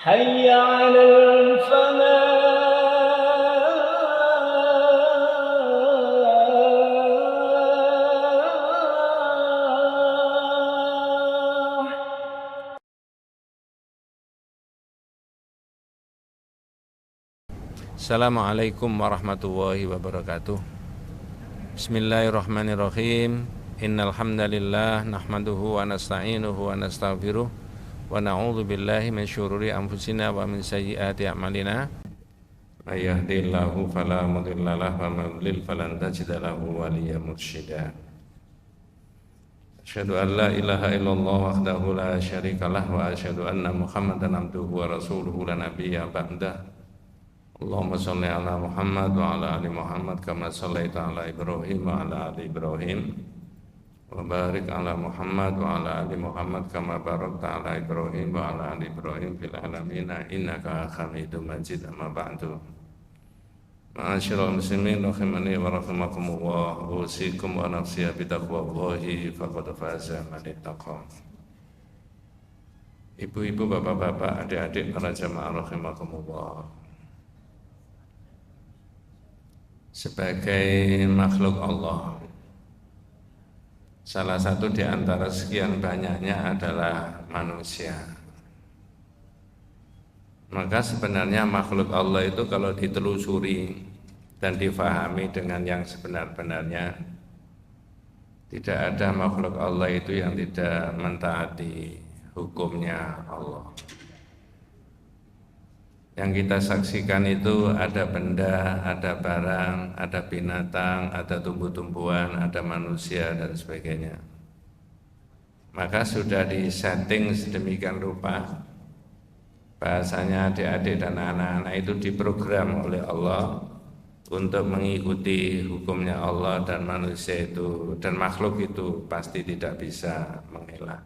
حي على الفلاح. Assalamualaikum warahmatullahi wabarakatuh. Bismillahirrahmanirrahim. Innal hamdalillah nahmaduhu wa nasta'inuhu wa nastaghfiruh wa na'udzu billahi min syururi anfusina wa min sayyiati a'malina. May yahdihillahu fala mudhillalah wa may yudlil falan tajida lahu waliyyan mursyida. Asyhadu an la ilaha illallah wahdahu la syarikalah wa asyhadu anna Muhammadan abduhu wa rasuluhu la nabiyya ba'dah. Allahumma sholli ala Muhammad wa ala ali Muhammad kama shallaita ala Ibrahim wa ala ali Ibrahim wa barik ala Muhammad wa ala ali Muhammad kama barakta ala Ibrahim wa ala ali Ibrahim fil alamin innaka Hamidum Majid. Amma ba'du. Ma'asyiral muslimin rahimani wa rahimakumullah, usikum wa nafsi bi taqwallahi faqad faza man ittaqa. Ibu-ibu, bapak-bapak, adik-adik para jamaah rahimakumullah. Sebagai makhluk Allah, salah satu di antara sekian banyaknya adalah manusia. Maka sebenarnya makhluk Allah itu kalau ditelusuri dan difahami dengan yang sebenar-benarnya, tidak ada makhluk Allah itu yang tidak mentaati hukumnya Allah. Yang kita saksikan itu ada benda, ada barang, ada binatang, ada tumbuh-tumbuhan, ada manusia dan sebagainya. Maka sudah disetting sedemikian rupa, bahasanya adik-adik dan anak-anak itu diprogram oleh Allah untuk mengikuti hukumnya Allah, dan manusia itu dan makhluk itu pasti tidak bisa mengelak.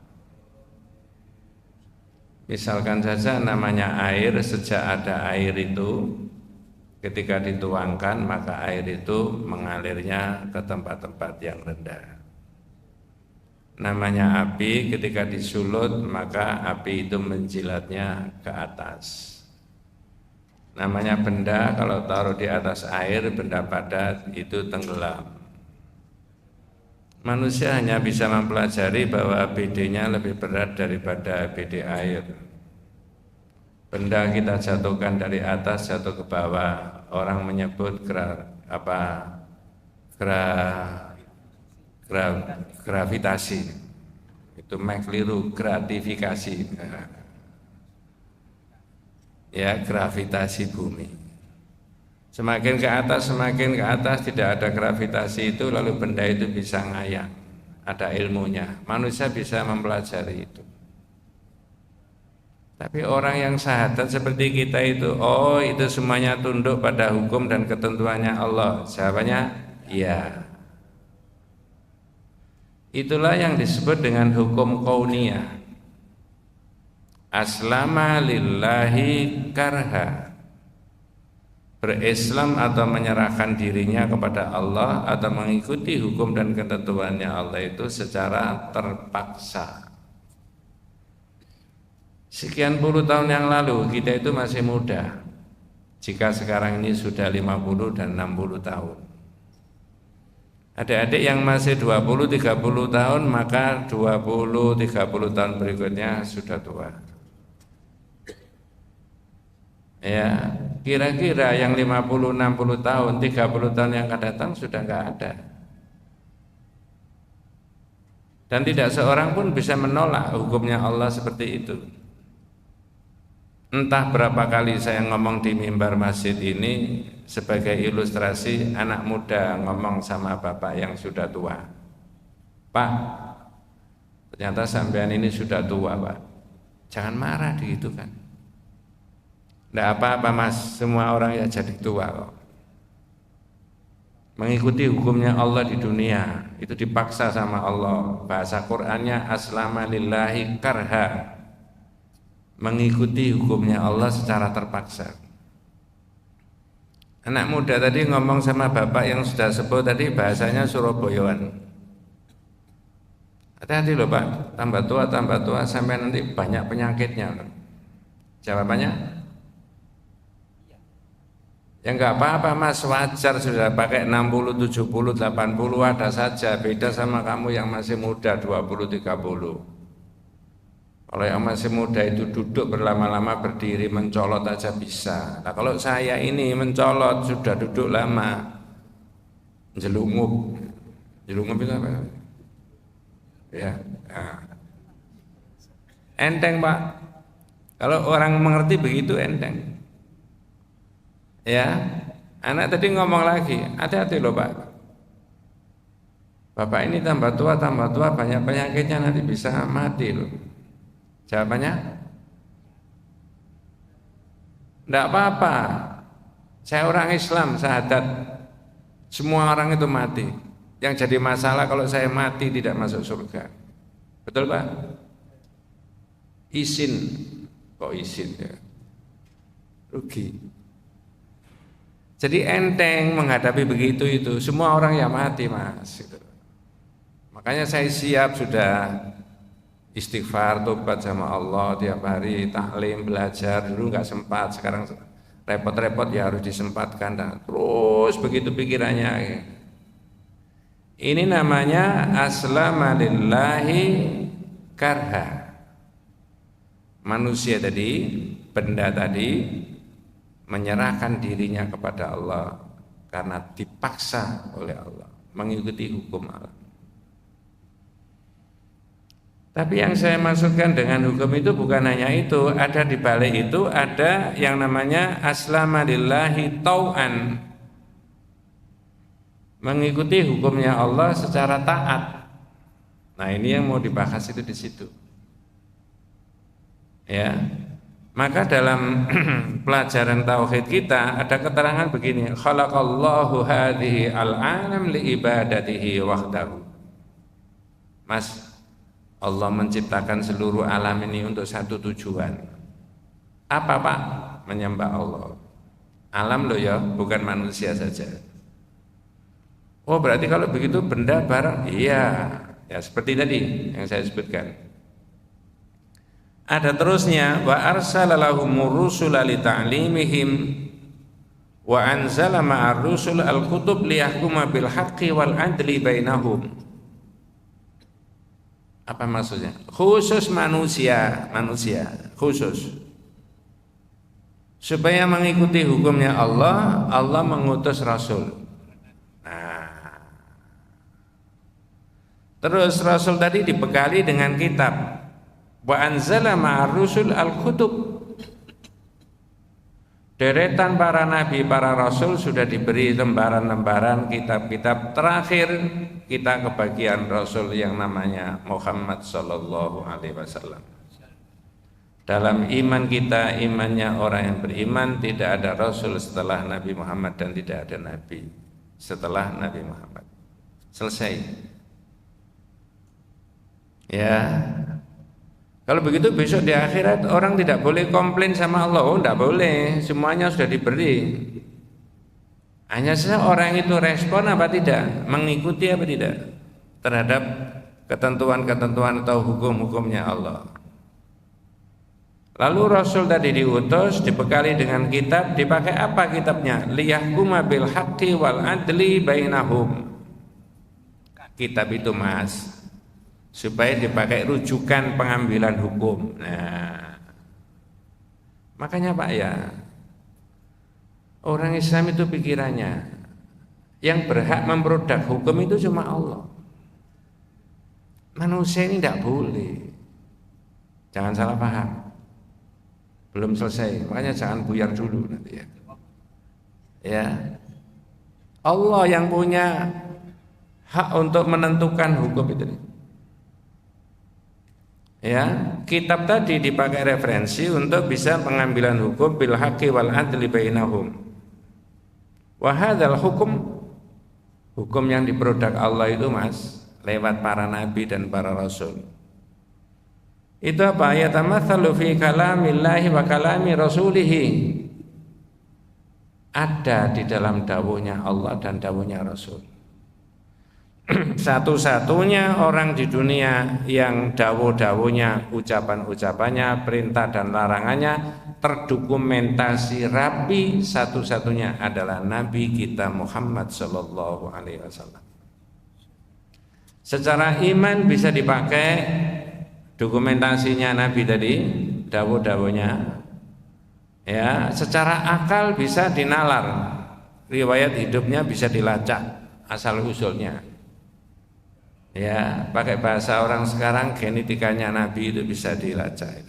Misalkan saja namanya air, sejak ada air itu ketika dituangkan maka air itu mengalirnya ke tempat-tempat yang rendah. Namanya api, ketika disulut maka api itu menjilatnya ke atas. Namanya benda, kalau taruh di atas air, benda padat itu tenggelam. Manusia hanya bisa mempelajari bahwa BD-nya lebih berat daripada BD air. Benda kita jatuhkan dari atas jatuh ke bawah, orang menyebut gravitasi. Itu keliru, gratifikasi. Ya, gravitasi bumi. Semakin ke atas tidak ada gravitasi itu, lalu benda itu bisa ngayang, ada ilmunya. Manusia bisa mempelajari itu. Tapi orang yang syahadat seperti kita itu, oh itu semuanya tunduk pada hukum dan ketentuannya Allah. Jawabannya iya. Itulah yang disebut dengan hukum kauniyah. Aslama lillahi karha. Berislam atau menyerahkan dirinya kepada Allah atau mengikuti hukum dan ketentuannya Allah itu secara terpaksa. Sekian puluh tahun yang lalu kita itu masih muda. Jika sekarang ini sudah 50 dan 60 tahun. Adik-adik yang masih 20-30 tahun, maka 20-30 tahun berikutnya sudah tua. Ya, kira-kira yang 50-60 tahun, 30 tahun yang akan datang sudah enggak ada. Dan tidak seorang pun bisa menolak hukumnya Allah seperti itu. Entah berapa kali saya ngomong di mimbar masjid ini sebagai ilustrasi, anak muda ngomong sama bapak yang sudah tua. Pak, ternyata sampean ini sudah tua, Pak. Jangan marah gitu kan. Tidak apa-apa mas, semua orang ya jadi tua kok. Mengikuti hukumnya Allah di dunia itu dipaksa sama Allah. Bahasa Qur'annya aslama lillahi karha. Mengikuti hukumnya Allah secara terpaksa. Anak muda tadi ngomong sama bapak yang sudah sepuh tadi, bahasanya Surabayaan. Hati-hati loh Pak, tambah tua sampai nanti banyak penyakitnya. Jawabannya? Ya enggak apa-apa Mas, wajar sudah pakai 60, 70, 80 ada saja. Beda sama kamu yang masih muda 20, 30. Kalau yang masih muda itu duduk berlama-lama, berdiri, mencolot aja bisa. Nah kalau saya ini mencolot sudah duduk lama, jelungup. Jelungup itu apa? Ya, nah. Enteng Pak. Kalau orang mengerti begitu enteng. Ya, anak tadi ngomong lagi, hati-hati loh Pak. Bapak ini tambah tua banyak penyakitnya, nanti bisa mati loh. Jawabannya? Enggak apa-apa. Saya orang Islam, syahadat. Semua orang itu mati. Yang jadi masalah kalau saya mati tidak masuk surga. Betul Pak? Izin. Kok izin ya? Rugi. Jadi enteng menghadapi begitu itu. Semua orang ya mati Mas. Makanya saya siap sudah istighfar, tobat sama Allah tiap hari, taklim, belajar. Dulu nggak sempat, sekarang repot-repot ya harus disempatkan. Nah, terus begitu pikirannya. Ini namanya aslama lillahi karha. Manusia tadi, benda tadi menyerahkan dirinya kepada Allah karena dipaksa oleh Allah mengikuti hukum Allah. Tapi yang saya maksudkan dengan hukum itu bukan hanya itu, ada di balik itu ada yang namanya aslama lillahi tau'an, mengikuti hukumnya Allah secara taat. Nah ini yang mau dibahas itu di situ. Ya, maka dalam pelajaran tauhid kita ada keterangan begini: khalaqallahu hadhihi al-alam li ibadatihi wahdahu. Mas, Allah menciptakan seluruh alam ini untuk satu tujuan. Apa Pak? Menyembah Allah. Alam loh ya, bukan manusia saja. Oh berarti kalau begitu benda barang, iya, ya seperti tadi yang saya sebutkan. Ada terusnya, wa arsala lahumur rusula li ta'limihim wa anzala ma'ar rusul al-kutub liyahkuma bil haqqi wal adli bainahum. Apa maksudnya? Khusus manusia khusus. Supaya mengikuti hukumnya Allah, Allah mengutus rasul. Terus Rasul tadi dibekali dengan kitab. Wa anzala ma'ar rusul al-kutub. Deretan para nabi, para rasul sudah diberi lembaran-lembaran kitab-kitab. Terakhir kita kebagian rasul yang namanya Muhammad sallallahu alaihi wasallam. Dalam iman kita, imannya orang yang beriman, tidak ada rasul setelah Nabi Muhammad dan tidak ada nabi setelah Nabi Muhammad. Selesai. Ya, kalau begitu besok di akhirat orang tidak boleh komplain sama Allah. Oh, tidak boleh, semuanya sudah diberi. Hanya saja orang itu respon apa tidak, mengikuti apa tidak terhadap ketentuan-ketentuan atau hukum-hukumnya Allah. Lalu Rasul tadi diutus, dibekali dengan kitab, dipakai apa kitabnya? Liyahkuma bil haqqi wal adli bainahum. Kitab itu Mas, supaya dipakai rujukan pengambilan hukum. Nah, makanya Pak ya, orang Islam itu pikirannya yang berhak memproduk hukum itu cuma Allah. Manusia ini tidak boleh. Jangan salah paham. Belum selesai, makanya jangan buyar dulu nanti ya. Ya, Allah yang punya hak untuk menentukan hukum itu. Ya, kitab tadi dipakai referensi untuk bisa pengambilan hukum bil haqqi wal adli bainahum. Wa hadzal hukum yang diproduk Allah itu Mas, lewat para nabi dan para rasul. Itu apa? Yatamatsalu fi kalamillahi wa kalami rasulihi. Ada di dalam dawuhnya Allah dan dawuhnya Rasul. satu-satunya orang di dunia yang dawuh-dawuhnya, ucapan-ucapannya, perintah dan larangannya terdokumentasi rapi, satu-satunya adalah Nabi kita Muhammad sallallahu alaihi wasallam. Secara iman bisa dipakai dokumentasinya Nabi tadi, dawuh-dawuhnya. Ya, secara akal bisa dinalar. Riwayat hidupnya bisa dilacak asal usulnya. Ya, pakai bahasa orang sekarang genetikanya Nabi itu bisa dilacak.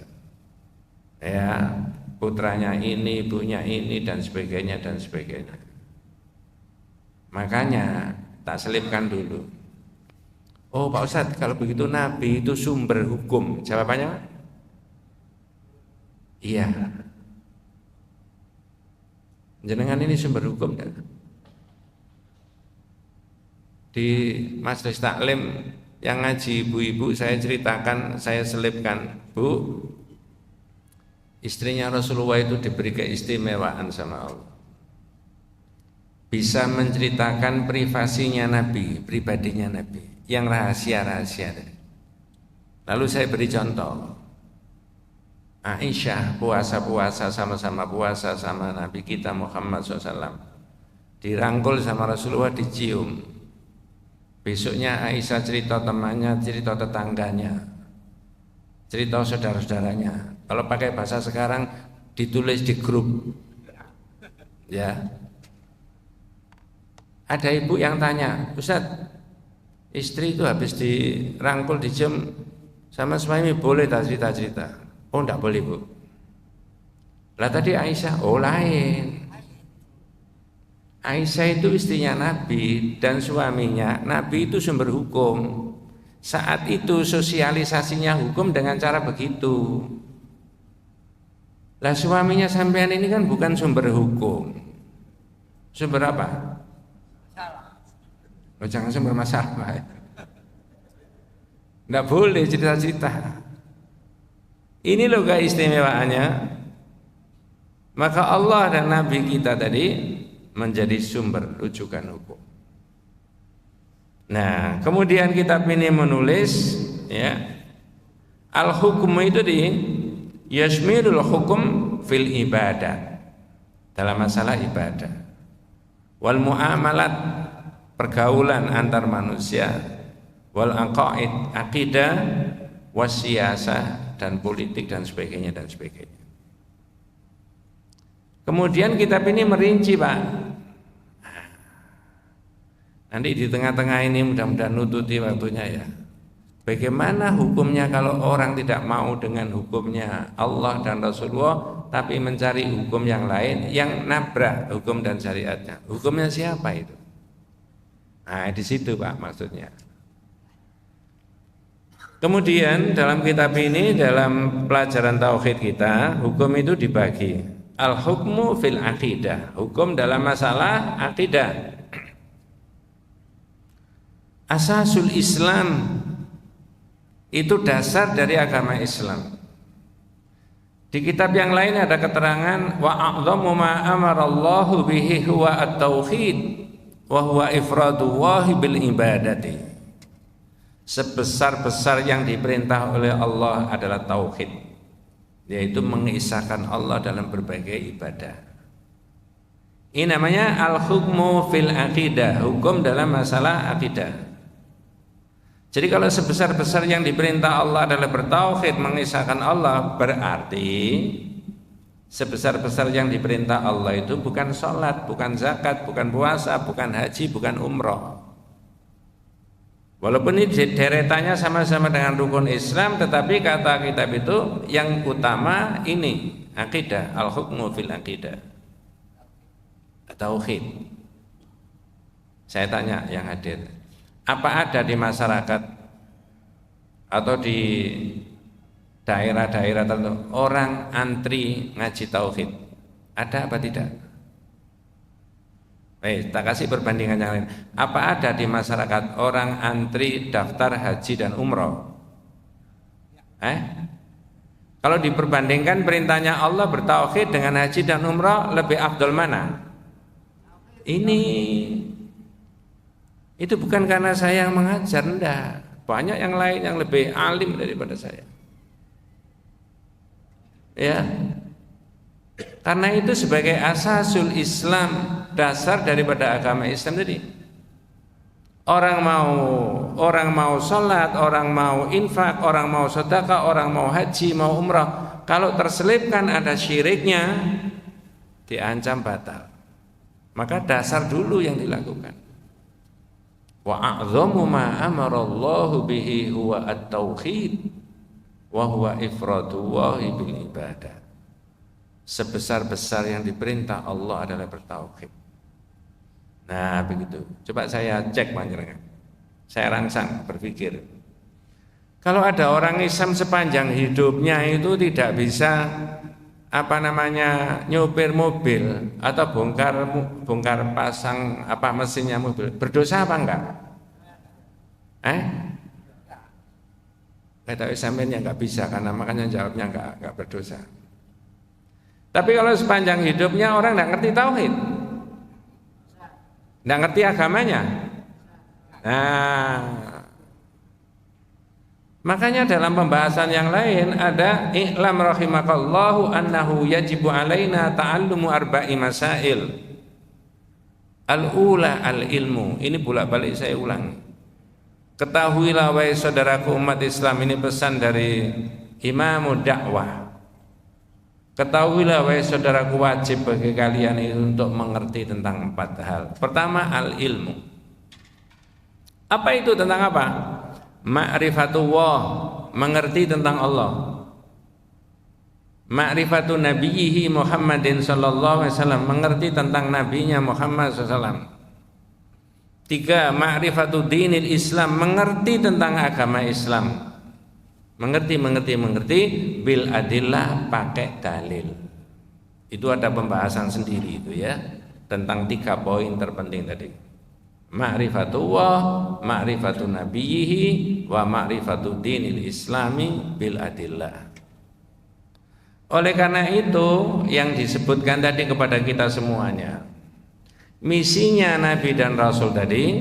Ya, putranya ini, ibunya ini dan sebagainya dan sebagainya. Makanya tak selipkan dulu. Oh Pak Ustadz, kalau begitu Nabi itu sumber hukum. Jawabannya? Iya. Jenengan ini sumber hukum kan? Di majelis taklim yang ngaji ibu-ibu saya ceritakan, saya selipkan, Bu, istrinya Rasulullah itu diberi keistimewaan sama Allah, bisa menceritakan privasinya Nabi, pribadinya Nabi, yang rahasia-rahasia. Lalu saya beri contoh, Aisyah puasa-puasa, sama-sama puasa sama Nabi kita Muhammad SAW, dirangkul sama Rasulullah, dicium. Besoknya Aisyah cerita temannya, cerita tetangganya, cerita saudara-saudaranya. Kalau pakai bahasa sekarang ditulis di grup. Ya. Ada ibu yang tanya, Ustadz, istri itu habis dirangkul, dicium sama suami, boleh tak cerita-cerita? Oh enggak boleh Bu. Lah tadi Aisyah, oh lain. Aisyah itu istrinya Nabi dan suaminya Nabi itu sumber hukum. Saat itu sosialisasinya hukum dengan cara begitu. Lah suaminya sampean ini kan bukan sumber hukum. Sumber apa? Oh, jangan sumber masalah. Nggak boleh cerita-cerita. Ini loh keistimewaannya. Maka Allah dan Nabi kita tadi menjadi sumber rujukan hukum. Nah, kemudian kitab ini menulis, ya, al-hukum itu di yasmirul hukum fil ibadah, dalam masalah ibadah, wal muamalat, pergaulan antar manusia, wal aqaid, akidah, wasiyasah, dan politik dan sebagainya dan sebagainya. Kemudian kitab ini merinci, Pak. Nanti di tengah-tengah ini mudah-mudahan nututi waktunya ya. Bagaimana hukumnya kalau orang tidak mau dengan hukumnya Allah dan Rasulullah, tapi mencari hukum yang lain yang nabrak hukum dan syariatnya? Hukumnya siapa itu? Nah, di situ Pak maksudnya. Kemudian dalam kitab ini, dalam pelajaran tauhid kita, hukum itu dibagi. Al-hukmu fil aqidah, hukum dalam masalah akidah. Asasul Islam, itu dasar dari agama Islam. Di kitab yang lain ada keterangan wa a'dhamu ma amarallahu bihi huwa at-tauhid wa huwa ifradullahi bil ibadati. Sebesar-besar yang diperintah oleh Allah adalah tauhid, yaitu mengisahkan Allah dalam berbagai ibadah. Ini namanya al-hukmu fil aqidah, hukum dalam masalah akidah. Jadi kalau sebesar-besar yang diperintah Allah adalah bertauhid, mengisahkan Allah, berarti sebesar-besar yang diperintah Allah itu bukan sholat, bukan zakat, bukan puasa, bukan haji, bukan umroh. Walaupun ini deretannya sama-sama dengan rukun Islam, tetapi kata kitab itu yang utama ini akidah, al-hukmu fil akidah, tauhid. Saya tanya yang hadir, apa ada di masyarakat atau di daerah-daerah tertentu orang antri ngaji tauhid? Ada apa tidak? Baik, tak kasih perbandingan yang lain. Apa ada di masyarakat orang antri daftar haji dan umroh? Kalau diperbandingkan perintahnya Allah bertauhid dengan haji dan umroh, lebih afdol mana? Itu bukan karena saya yang mengajar, enggak. Banyak yang lain yang lebih alim daripada saya. Ya. Karena itu sebagai asasul Islam, dasar daripada agama Islam tadi. Orang mau sholat, orang mau infak, orang mau sedekah, orang mau haji, mau umrah, kalau terselipkan ada syiriknya, diancam batal. Maka dasar dulu yang dilakukan. Wa a'dhamu ma amarallahu bihi huwa at-tauhid wa huwa ifradullahi bil ibadah. Sebesar-besar yang diperintah Allah adalah bertauhid. Nah begitu. Coba saya cek panjenengan. Saya rangsang berpikir. Kalau ada orang Islam sepanjang hidupnya itu tidak bisa nyopir mobil atau bongkar pasang mesinnya mobil, berdosa apa enggak? Kata sampean yang enggak bisa, karena makanya jawabnya enggak berdosa. Tapi kalau sepanjang hidupnya orang enggak ngerti tauhid, enggak ngerti agamanya, makanya dalam pembahasan yang lain ada i'lam rahimakallahu annahu yajibu alaina ta'allumu arba'i masail. Al-ula al-ilmu. Ini bolak-balik saya ulang. Ketahuilah wahai saudaraku umat Islam, ini pesan dari Imam dakwah. Ketahuilah wahai saudaraku, wajib bagi kalian itu untuk mengerti tentang 4 hal. Pertama al-ilmu. Apa itu, tentang apa? Ma'rifatullah, mengerti tentang Allah. Ma'rifatu nabiyhi Muhammadin sallallahu alaihi wasallam, mengerti tentang nabinya Muhammad sallallahu alaihi wasallam. 3, ma'rifatu dinil Islam, mengerti tentang agama Islam. Mengerti bil adillah, pakai dalil. Itu ada pembahasan sendiri itu ya, tentang 3 poin terpenting tadi. Ma'rifatullah, ma'rifatu nabiyhi, wa ma'rifatu dinil islami bil adillah. Oleh karena itu yang disebutkan tadi kepada kita semuanya, misinya Nabi dan Rasul tadi,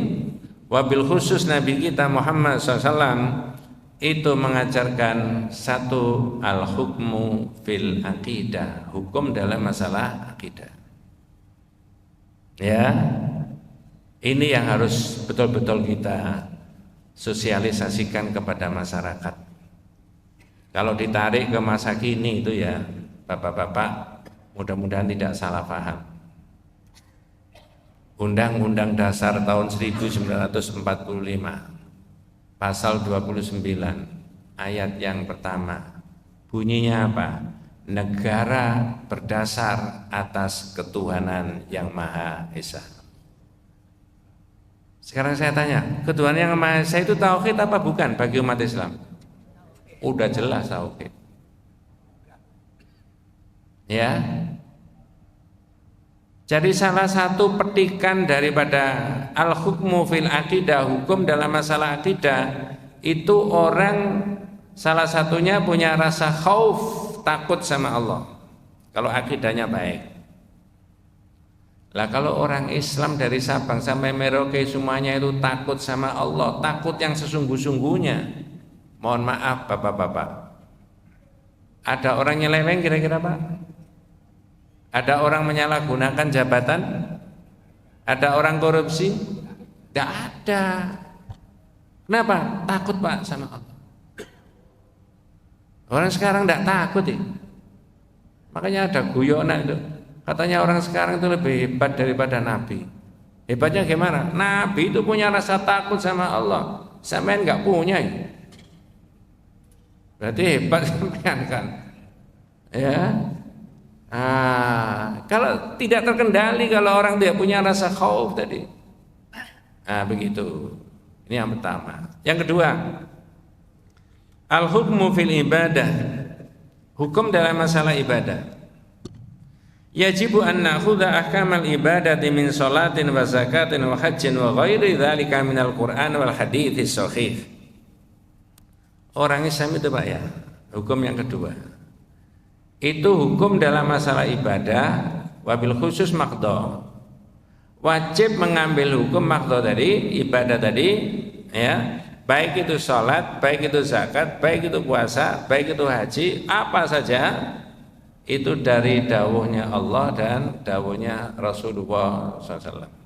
wabil khusus Nabi kita Muhammad SAW, itu mengajarkan satu, al-hukmu fil aqidah, hukum dalam masalah akidah. Ya, ini yang harus betul-betul kita sosialisasikan kepada masyarakat. Kalau ditarik ke masa kini itu ya, bapak-bapak, mudah-mudahan tidak salah paham. Undang-Undang Dasar tahun 1945, pasal 29, ayat yang pertama, bunyinya apa? Negara berdasar atas ketuhanan yang Maha Esa. Sekarang saya tanya, ketuhanan yang Maha Esa itu tauhid apa bukan bagi umat Islam? Udah jelas tauhid. Ya. Jadi salah satu petikan daripada al-hukmu fil aqidah, hukum dalam masalah akidah, itu orang salah satunya punya rasa khauf, takut sama Allah. Kalau akidahnya baik. Lah kalau orang Islam dari Sabang sampai Merauke semuanya itu takut sama Allah, takut yang sesungguh-sungguhnya. Mohon maaf bapak-bapak. Ada orang nyeleweng kira-kira Pak? Ada orang menyalahgunakan jabatan? Ada orang korupsi? Tidak ada. Kenapa? Takut Pak sama Allah. Orang sekarang tidak takut ya. Makanya ada guyonan itu. Katanya orang sekarang itu lebih hebat daripada Nabi. Hebatnya gimana? Nabi itu punya rasa takut sama Allah. Sampean nggak punya ya? Berarti hebat sampean kan? Ya. Kalau tidak terkendali, kalau orang tidak punya rasa khauf tadi, begitu. Ini yang pertama. Yang kedua, al-hukmu fil ibadah, hukum dalam masalah ibadah. Yajibu an na'khudha ahkamal ibadati min sholatin wa zakatin wa hajjin wa ghairi dzalika minal Qur'an wal hadits sahih. Orang Islam itu Pak ya, hukum yang kedua. Itu hukum dalam masalah ibadah, wabil khusus maqdha, wajib mengambil hukum makdo tadi, ibadah tadi, ya, baik itu sholat, baik itu zakat, baik itu puasa, baik itu haji, apa saja itu dari dawuhnya Allah dan dawuhnya Rasulullah SAW.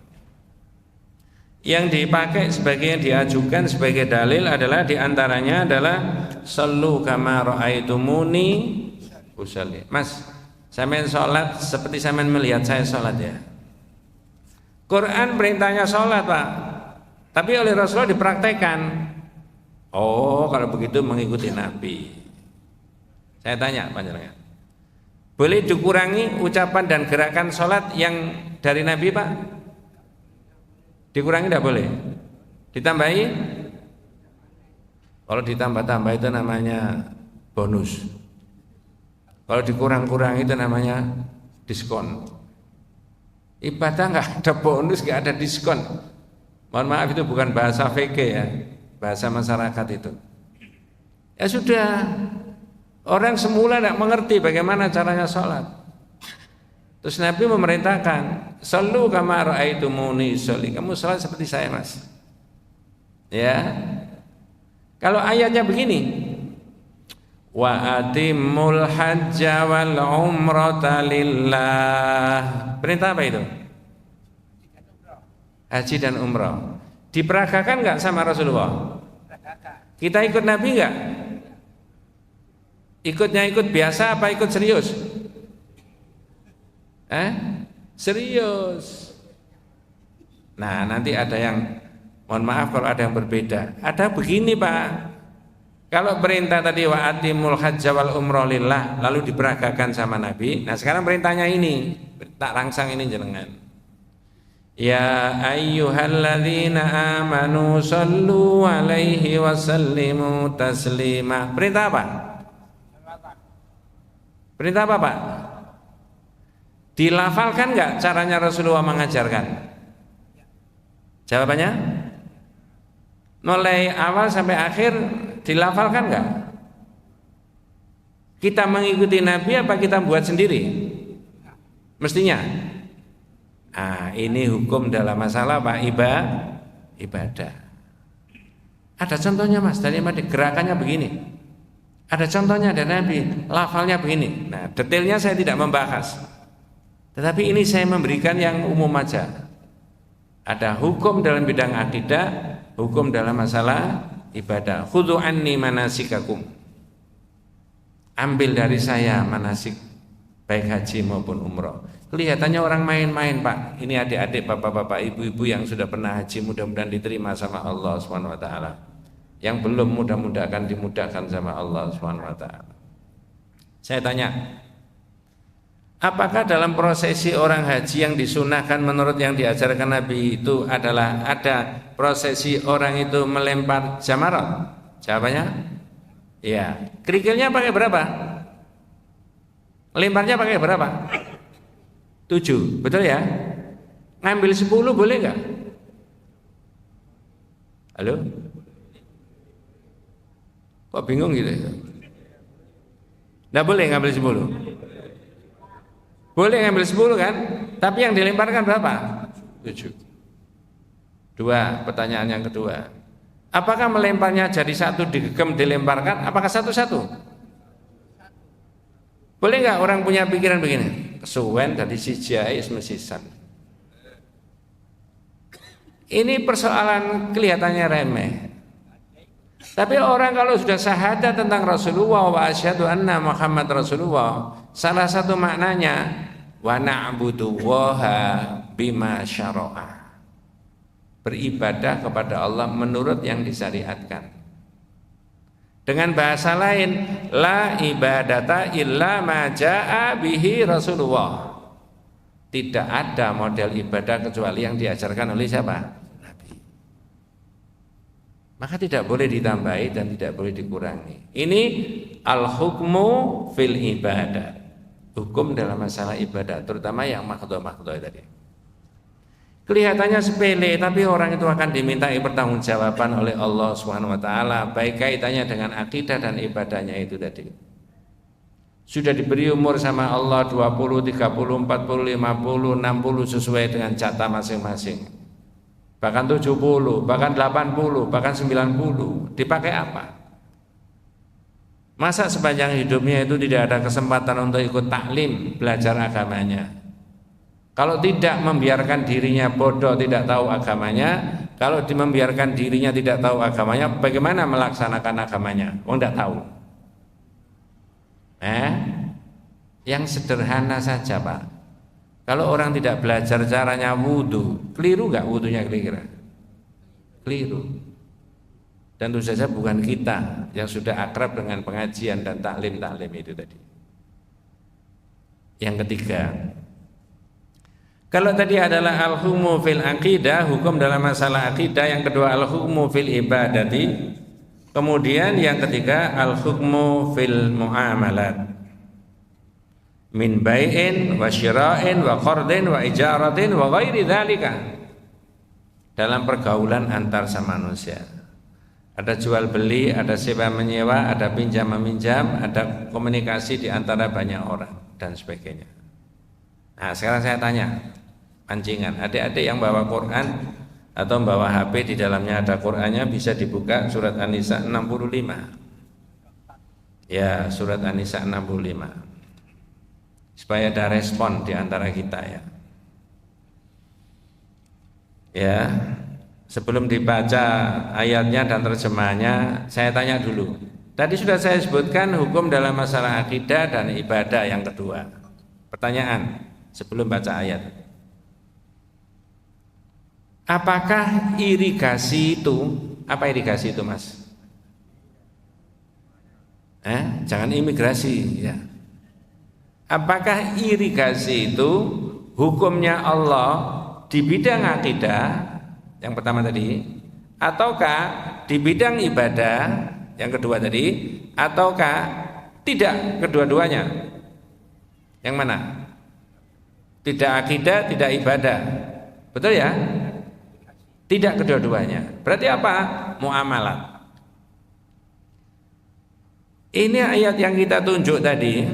Yang dipakai sebagai yang diajukan sebagai dalil adalah diantaranya adalah sallu kama ra'aitumuni usalli. Mas, sampean sholat seperti sampean melihat saya sholat ya. Quran perintahnya sholat Pak, tapi oleh Rasulullah dipraktekkan. Oh, kalau begitu mengikuti Nabi. Saya tanya panjenengan, boleh dikurangi ucapan dan gerakan sholat yang dari Nabi Pak? Dikurangi tidak boleh? Ditambahi? Kalau ditambah-tambah itu namanya bonus. Kalau dikurang-kurang itu namanya diskon. Ibadah nggak ada bonus, nggak ada diskon. Mohon maaf, itu bukan bahasa fikih ya, bahasa masyarakat itu. Ya sudah, orang semula tidak mengerti bagaimana caranya sholat. Terus Nabi memerintahkan, sallu kama ra'aitumuni usolli. Kamu sholat seperti saya Mas. Ya. Kalau ayatnya begini, wa atimul hajja wal umrata lillah. Perintah apa itu? Haji dan umrah. Diperagakan enggak sama Rasulullah? Kita ikut Nabi enggak? Ikutnya ikut biasa apa ikut serius? Serius. Nah, nanti ada yang, mohon maaf kalau ada yang berbeda. Ada begini Pak, kalau perintah tadi wa atimul hajja wal umrah lillah lalu diperagakan sama Nabi. Nah sekarang perintahnya ini, tak rangsang ini jenengan. Ya ayyuhalladzina amanu sallu alaihi wasallimu taslima. Perintah apa? Perintah apa Pak? Dilafalkan enggak caranya Rasulullah mengajarkan? Jawabannya? Mulai awal sampai akhir dilafalkan enggak? Kita mengikuti Nabi apa kita buat sendiri? Mestinya. Ini hukum dalam masalah Pak ibadah. Ada contohnya Mas, dari Nabi gerakannya begini. Ada contohnya dari Nabi, lafalnya begini. Nah, detailnya saya tidak membahas. Tetapi ini saya memberikan yang umum aja. Ada hukum dalam bidang akidah, hukum dalam masalah ibadah. Khudhu anni manasikakum. Ambil dari saya manasik, baik haji maupun umrah. Kelihatannya orang main-main Pak. Ini adik-adik, bapak-bapak, ibu-ibu yang sudah pernah haji, mudah-mudahan diterima sama Allah SWT. Yang belum, mudah-mudahan akan dimudahkan sama Allah SWT. Saya tanya, apakah dalam prosesi orang haji yang disunahkan menurut yang diajarkan Nabi itu adalah ada prosesi orang itu melempar jamarat? Jawabannya, iya. Kerikilnya pakai berapa? Lemparnya pakai berapa? 7, betul ya? Ngambil 10 boleh nggak? Halo? Kok bingung gitu ya? Nggak boleh ngambil 10. Boleh ngambil 10 kan? Tapi yang dilemparkan berapa? 7. Pertanyaan yang kedua. Apakah melemparnya jadi satu digegem dilemparkan? Apakah satu-satu? Boleh nggak orang punya pikiran begini? Kesuwen dari siji ae mesisan. Ini persoalan kelihatannya remeh. Tapi orang kalau sudah syahadat tentang Rasulullah wa asyhadu anna Muhammad Rasulullah, salah satu maknanya wa na'budu waha bima syara'a. Beribadah kepada Allah menurut yang disyariatkan. Dengan bahasa lain, la ibadata illa ma jaa bihi Rasulullah. Tidak ada model ibadah kecuali yang diajarkan oleh siapa? Nabi. Maka tidak boleh ditambahi dan tidak boleh dikurangi. Ini al-hukmu fil ibadah. Hukum dalam masalah ibadah, terutama yang makhdhah tadi. Kelihatannya sepele, tapi orang itu akan dimintai pertanggungjawaban oleh Allah Subhanahu wa taala baik kaitannya dengan akidah dan ibadahnya itu tadi. Sudah diberi umur sama Allah 20, 30, 40, 50, 60 sesuai dengan jatah masing-masing. Bahkan 70, bahkan 80, bahkan 90. Dipakai apa? Masa sepanjang hidupnya itu tidak ada kesempatan untuk ikut taklim, belajar agamanya? Kalau tidak membiarkan dirinya bodoh, tidak tahu agamanya, kalau membiarkan dirinya tidak tahu agamanya, bagaimana melaksanakan agamanya? Oh, tidak tahu. Yang sederhana saja, Pak. Kalau orang tidak belajar caranya wudhu, keliru nggak wudhunya kira-kira? Keliru. Dan tentu saja bukan kita yang sudah akrab dengan pengajian dan taklim-taklim itu tadi. Yang ketiga, kalau tadi adalah al-hukmu fil aqidah, hukum dalam masalah akidah. Yang kedua al-hukmu fil ibadati. Kemudian yang ketiga al-hukmu fil muamalat. Min bai'in wa syira'in wa qardin wa ijaratin wa ghairi dzalika. Dalam pergaulan antar sama manusia. Ada jual beli, ada sewa menyewa, ada pinjam meminjam, ada komunikasi di antara banyak orang dan sebagainya. Nah, sekarang saya tanya, pancingan, adik-adik yang bawa Quran atau bawa HP di dalamnya ada Qurannya, bisa dibuka surat An-Nisa 65. Ya, surat An-Nisa 65. Supaya ada respon di antara kita ya. Ya, sebelum dibaca ayatnya dan terjemahnya, saya tanya dulu. Tadi sudah saya sebutkan hukum dalam masalah akidah dan ibadah yang kedua. Pertanyaan sebelum baca ayat. Apakah irigasi itu, apa irigasi itu, Mas? Jangan imigrasi ya. Apakah irigasi itu hukumnya Allah di bidang akidah yang pertama tadi, ataukah di bidang ibadah yang kedua tadi, ataukah tidak kedua-duanya? Yang mana? Tidak akidah, tidak ibadah. Betul ya? Tidak kedua-duanya. Berarti apa? Muamalat. Ini ayat yang kita tunjuk tadi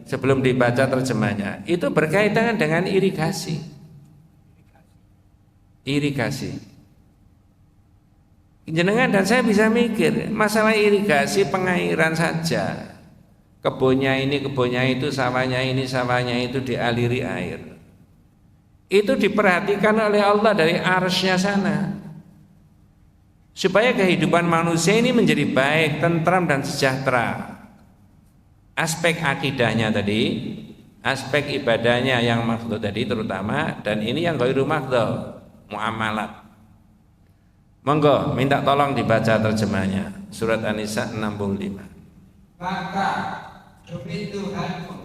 sebelum dibaca terjemahnya, itu berkaitan dengan irigasi. Irigasi. Jenengan dan saya bisa mikir, masalah irigasi pengairan saja. Kebunnya ini, kebunnya itu, sawahnya ini, sawahnya itu dialiri air. Itu diperhatikan oleh Allah dari arsy-Nya sana. Supaya kehidupan manusia ini menjadi baik, tentram dan sejahtera. Aspek akidahnya tadi, aspek ibadahnya yang maksud tadi terutama, dan ini yang ghairu maksud, muamalat. Monggo minta tolong dibaca terjemahnya surat An-Nisa 65. Maka demi Tuhanmu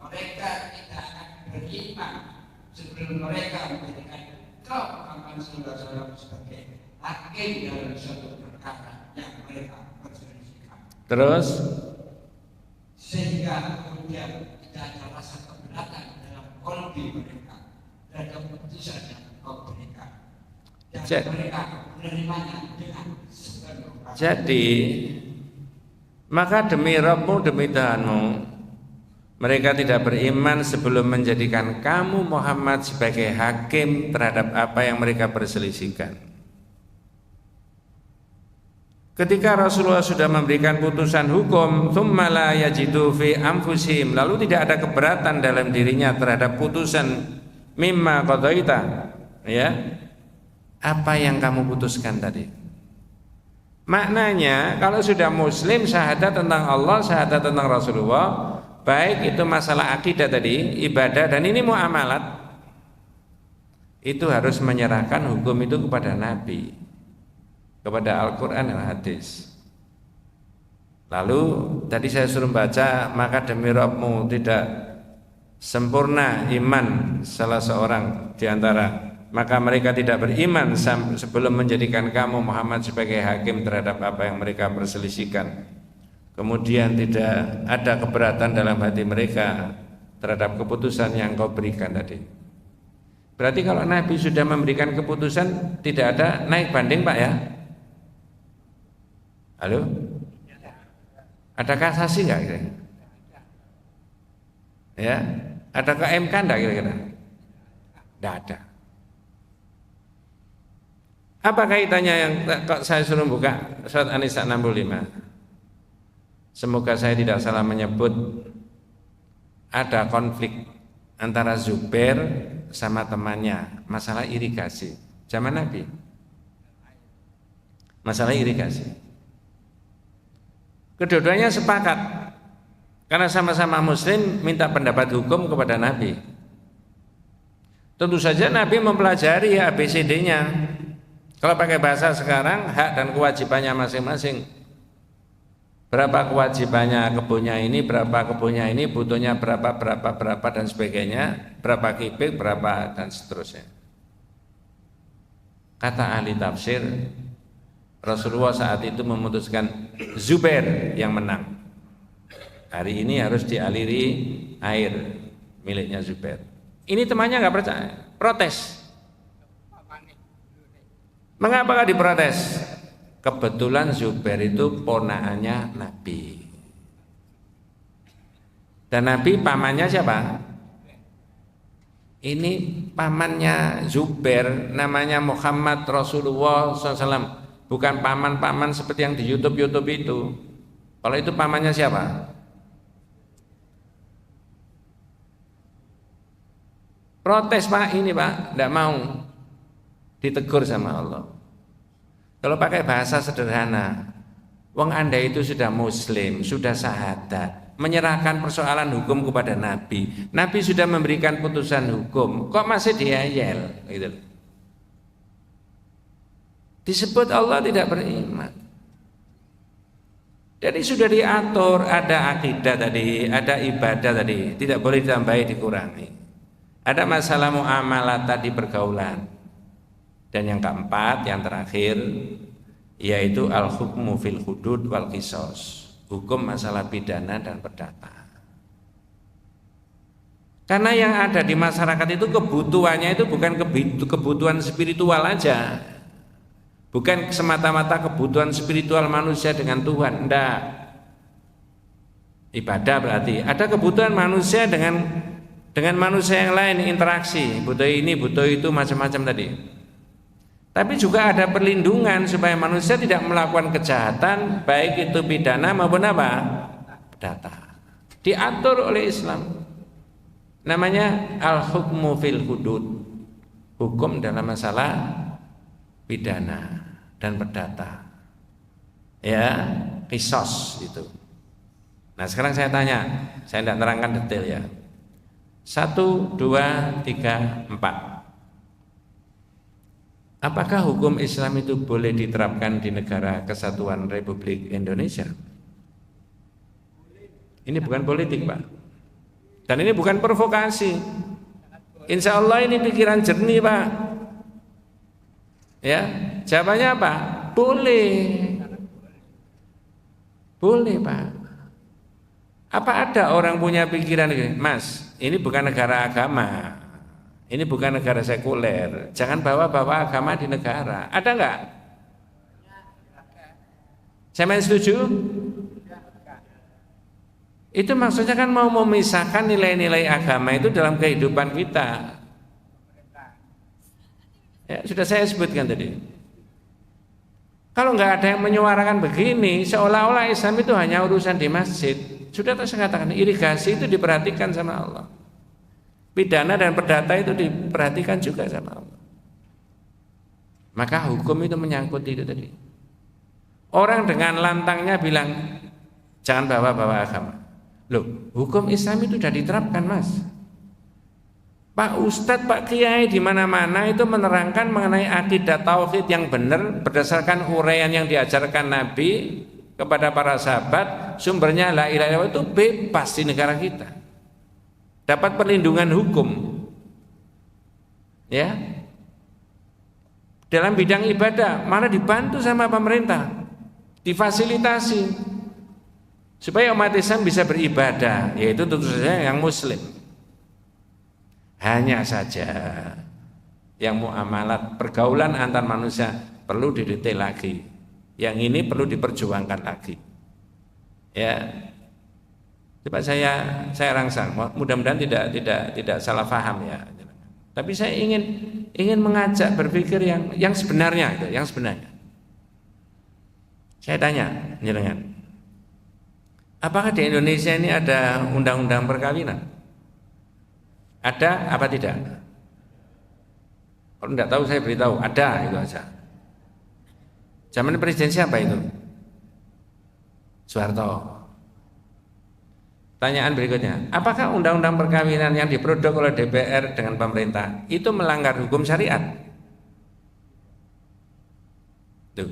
mereka tidak akan beriman sebelum mereka menjadikan Kau Muhammad SAW sebagai hakim dalam suatu perkara yang mereka perselisihkan. Terus sehingga kemudian tidak ada rasa keberatan dalam qalbi mereka dan keputusan yang Kau berikan, dan mereka menerimanya dengan sepenuh hati. Jadi maka demi Rabbmu, demi Tuhanmu, mereka tidak beriman sebelum menjadikan kamu Muhammad sebagai hakim terhadap apa yang mereka perselisihkan. Ketika Rasulullah sudah memberikan putusan hukum, tsumma la yajidu fi anfusihim, lalu tidak ada keberatan dalam dirinya terhadap putusan mimma qadaita, ya, apa yang kamu putuskan tadi. Maknanya kalau sudah muslim, syahadat tentang Allah, syahadat tentang Rasulullah, baik itu masalah akidah tadi, ibadah, dan ini muamalat, itu harus menyerahkan hukum itu kepada Nabi, kepada Al-Quran dan hadis. Lalu tadi saya suruh baca, maka demi Rabbmu tidak sempurna iman salah seorang di antara, maka mereka tidak beriman sebelum menjadikan kamu Muhammad sebagai hakim terhadap apa yang mereka perselisihkan. Kemudian tidak ada keberatan dalam hati mereka terhadap keputusan yang kau berikan tadi. Berarti kalau Nabi sudah memberikan keputusan, tidak ada naik banding, Pak ya? Halo? Ada kasasi enggak? Ya, ada ke MK enggak kira-kira? Enggak ada. Apa kaitannya yang kok saya suruh buka surat An-Nisa 65? Semoga saya tidak salah menyebut ada konflik antara Zubair sama temannya masalah irigasi zaman Nabi. Masalah irigasi. Kedua-duanya sepakat karena sama-sama muslim minta pendapat hukum kepada Nabi. Tentu saja Nabi mempelajari ABCD-nya. Kalau pakai bahasa sekarang, hak dan kewajibannya masing-masing. Berapa kewajibannya kebunnya ini, berapa kebunnya ini, butuhnya berapa dan sebagainya, berapa kibik, berapa dan seterusnya. Kata ahli tafsir, Rasulullah saat itu memutuskan Zubair yang menang. Hari ini harus dialiri air miliknya Zubair. Ini temannya nggak percaya, protes. Mengapa diprotes? Kebetulan Zubair itu ponakannya Nabi. Dan Nabi pamannya siapa? Ini pamannya Zubair, namanya Muhammad Rasulullah SAW. Bukan paman-paman seperti yang di YouTube itu. Kalau itu pamannya siapa? Protes Pak, ini Pak, tidak mau. Ditegur sama Allah. Kalau pakai bahasa sederhana, wong Anda itu sudah muslim, sudah syahadat, menyerahkan persoalan hukum kepada Nabi. Nabi sudah memberikan putusan hukum, kok masih diayel gitu. Disebut Allah tidak beriman. Jadi sudah diatur, ada akidah tadi, ada ibadah tadi, tidak boleh ditambahi, dikurangi. Ada masalah muamalah tadi, pergaulan. Dan yang keempat, yang terakhir, yaitu al-hukmu fil hudud wal qisas, hukum masalah pidana dan perdata. Karena yang ada di masyarakat itu kebutuhannya itu bukan kebutuhan spiritual aja, bukan semata-mata kebutuhan spiritual manusia dengan Tuhan, enggak. Ibadah berarti ada kebutuhan manusia dengan manusia yang lain, interaksi, butuh ini, butuh itu, macam-macam tadi. Tapi juga ada perlindungan supaya manusia tidak melakukan kejahatan, baik itu pidana maupun apa? Perdata. Diatur oleh Islam. Namanya al-hukmu fil hudud. Hukum dalam masalah pidana dan perdata. Ya, qisas itu. Nah, sekarang saya tanya, saya tidak terangkan detail ya. 1, 2, 3, 4. Apakah hukum Islam itu boleh diterapkan di negara Kesatuan Republik Indonesia? Ini bukan politik, Pak. Dan ini bukan provokasi. Insya Allah ini pikiran jernih, Pak. Ya, jawabannya apa? Boleh. Boleh, Pak. Apa ada orang punya pikiran ini? Mas, ini bukan negara agama. Ini bukan negara sekuler. Jangan bawa-bawa agama di negara. Ada enggak? Saya main setuju? Itu maksudnya kan mau memisahkan nilai-nilai agama itu dalam kehidupan kita. Ya, sudah saya sebutkan tadi. Kalau enggak ada yang menyuarakan begini, seolah-olah Islam itu hanya urusan di masjid. Sudah saya katakan, irigasi itu diperhatikan sama Allah. Pidana dan perdata itu diperhatikan juga sama Allah. Maka hukum itu menyangkut itu tadi. Orang dengan lantangnya bilang jangan bawa-bawa agama. Loh, hukum Islam itu sudah diterapkan, Mas. Pak Ustadz, Pak Kiai di mana-mana itu menerangkan mengenai akidah tauhid yang benar berdasarkan uraian yang diajarkan Nabi kepada para sahabat. Sumbernya la ilaha illallah itu bebas di negara kita. Dapat perlindungan hukum, ya. Dalam bidang ibadah malah dibantu sama pemerintah, difasilitasi supaya umat Islam bisa beribadah, yaitu tentu saja yang Muslim. Hanya saja yang muamalat pergaulan antar manusia perlu didetail lagi, yang ini perlu diperjuangkan lagi, ya. Coba saya rangsang, mudah-mudahan tidak salah paham ya. Tapi saya ingin mengajak berpikir yang sebenarnya itu, yang sebenarnya. Saya tanya, jenengan, apakah di Indonesia ini ada undang-undang perkawinan? Ada apa tidak? Kalau tidak tahu saya beritahu, ada, itu aja. Zaman presiden siapa itu? Soeharto. Pertanyaan berikutnya, apakah undang-undang perkawinan yang diproduk oleh DPR dengan pemerintah itu melanggar hukum syariat? Tuh.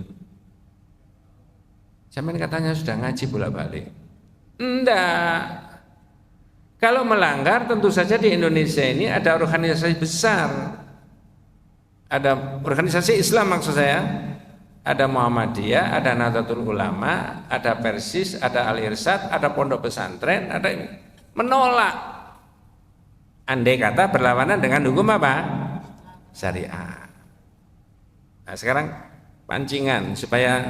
Zaman katanya sudah ngaji bolak-balik. Enggak. Kalau melanggar tentu saja di Indonesia ini ada organisasi besar. Ada organisasi Islam maksud saya. Ada Muhammadiyah, ada Nahdlatul Ulama, ada Persis, ada Al-Irsyad, ada pondok pesantren, ada ini. Menolak. Andai kata berlawanan dengan hukum apa? Syariat. Nah, sekarang pancingan supaya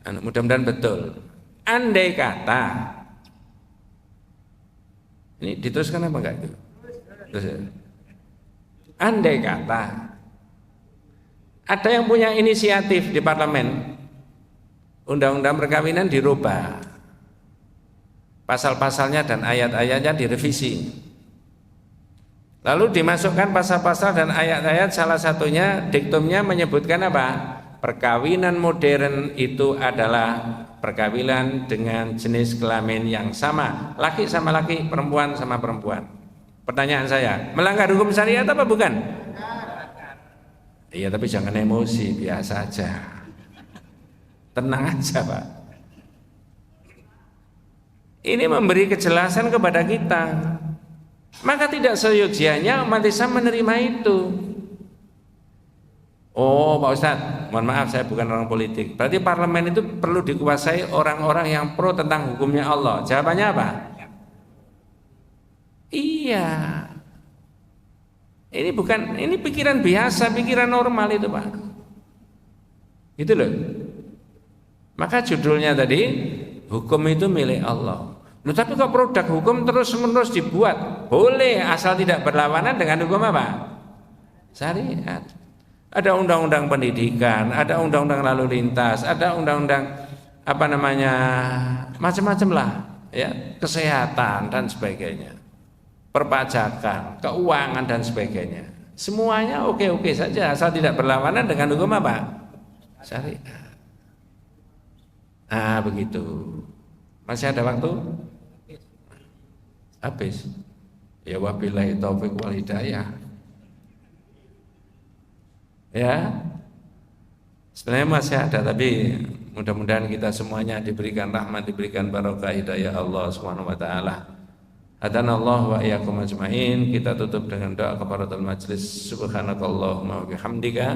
mudah-mudahan betul. Andai kata ini diteruskan apa enggak itu? Terus, andai kata ada yang punya inisiatif di parlemen, undang-undang perkawinan dirubah, pasal-pasalnya dan ayat-ayatnya direvisi, lalu dimasukkan pasal-pasal dan ayat-ayat, salah satunya diktumnya menyebutkan apa? Perkawinan modern itu adalah perkawinan dengan jenis kelamin yang sama, laki sama laki, perempuan sama perempuan. Pertanyaan saya, melanggar hukum syariat apa bukan? Iya, tapi jangan emosi, biasa aja. Tenang aja, Pak. Ini memberi kejelasan kepada kita. Maka tidak seyogianya umat Islam menerima itu. Oh, Pak Ustadz, mohon maaf saya bukan orang politik. Berarti parlemen itu perlu dikuasai orang-orang yang pro tentang hukumnya Allah. Jawabannya apa? Iya. Ini pikiran biasa, pikiran normal itu, Pak. Itu loh. Maka judulnya tadi, hukum itu milik Allah. Loh, tapi kok produk hukum terus-menerus dibuat? Boleh, asal tidak berlawanan dengan hukum apa? Syariat. Ada undang-undang pendidikan, ada undang-undang lalu lintas, ada undang-undang macam-macam lah, ya, kesehatan dan sebagainya. Perpajakan, keuangan dan sebagainya. Semuanya oke-oke saja asal tidak berlawanan dengan hukum apa? Syariat. Ah, begitu. Masih ada waktu? Habis. Ya wabillahi taufik wal hidayah. Ya. Sebenarnya masih ada, tapi mudah-mudahan kita semuanya diberikan rahmat, diberikan barokah hidayah Allah Subhanahu wa taala. Hadanallahu wa iyyakum ajmain. Kita tutup dengan doa kafaratul majlis. Subhanakallahumma wa bihamdika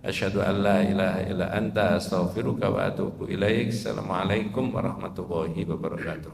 asyhadu an la ilaha illa anta astaghfiruka wa atubu ilaik. Assalamualaikum warahmatullahi wabarakatuh.